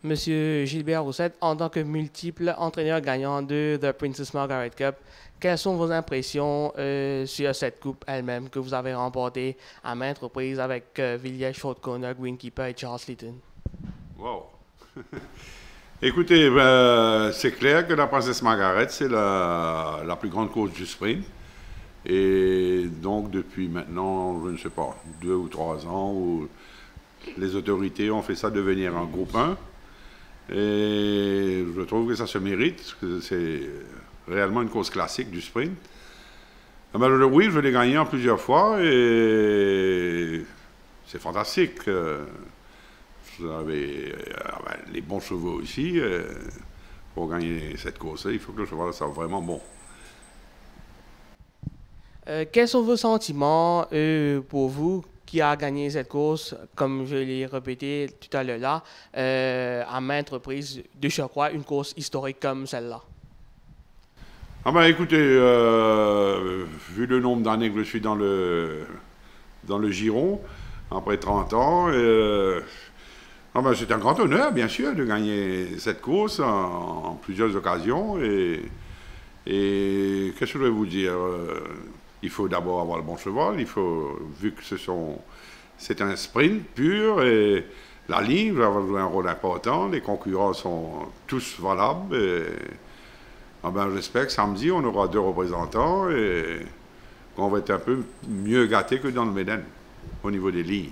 Monsieur Gilbert Roussette, en tant que multiple entraîneur gagnant de The Princess Margaret Cup, quelles sont vos impressions sur cette coupe elle-même que vous avez remportée à maintes reprises avec Villiers, Fort Corner, Greenkeeper et Charles Litton? Wow. Écoutez, c'est clair que la Princesse Margaret, c'est la plus grande course du sprint. Et donc, depuis maintenant, je ne sais pas, 2 ou 3 ans, où les autorités ont fait ça devenir un groupe 1. Et je trouve que ça se mérite, parce que c'est réellement une course classique du sprint. Ah ben, oui, je l'ai gagné en plusieurs fois et c'est fantastique. Vous avez les bons chevaux aussi. Pour gagner cette course, il faut que le cheval soit vraiment bon. Quels sont vos sentiments pour vous qui a gagné cette course, comme je l'ai répété tout à l'heure là, à maintes reprises, de surcroît, une course historique comme celle-là? Ah ben écoutez, vu le nombre d'années que je suis dans le giron, après 30 ans, ah ben c'est un grand honneur, bien sûr, de gagner cette course en plusieurs occasions. Et qu'est-ce que je vais vous dire? Il faut d'abord avoir le bon cheval, vu que c'est un sprint pur, et la ligne va jouer un rôle important, les concurrents sont tous valables. Ah ben, j'espère que samedi, on aura 2 représentants et qu'on va être un peu mieux gâtés que dans le Méden, au niveau des lignes.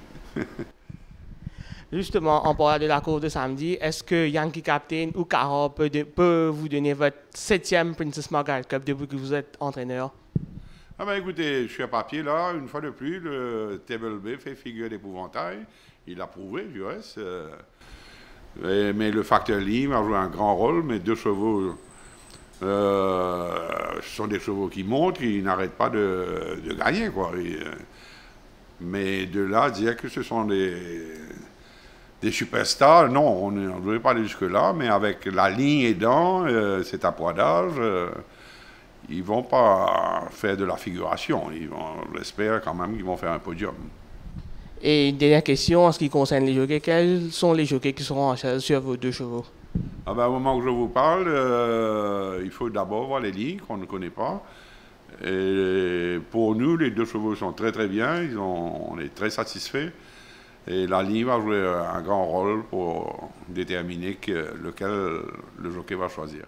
Justement, en parlant de la course de samedi, est-ce que Yankee Captain ou Carol peut vous donner votre 7e Princess Margaret Cup depuis que vous êtes entraîneur? Ah ben écoutez, je suis à papier là, une fois de plus, le Table B fait figure d'épouvantail. Il l'a prouvé, du reste. Mais le facteur ligne va jouer un grand rôle, mes 2 chevaux ce sont des chevaux qui montent, qui n'arrêtent pas de gagner, quoi. Mais de là à dire que ce sont des superstars, non, on ne devrait pas aller jusque-là, mais avec la ligne aidant, cet appoidage, ils vont pas faire de la figuration. J'espère quand même qu'ils vont faire un podium. Et une dernière question en ce qui concerne les jockeys. Quels sont les jockeys qui seront en charge sur vos 2 chevaux? Ah ben, au moment où je vous parle, il faut d'abord voir les lignes qu'on ne connaît pas. Et pour nous, les 2 chevaux sont très très bien, on est très satisfaits. Et la ligne va jouer un grand rôle pour déterminer lequel le jockey va choisir.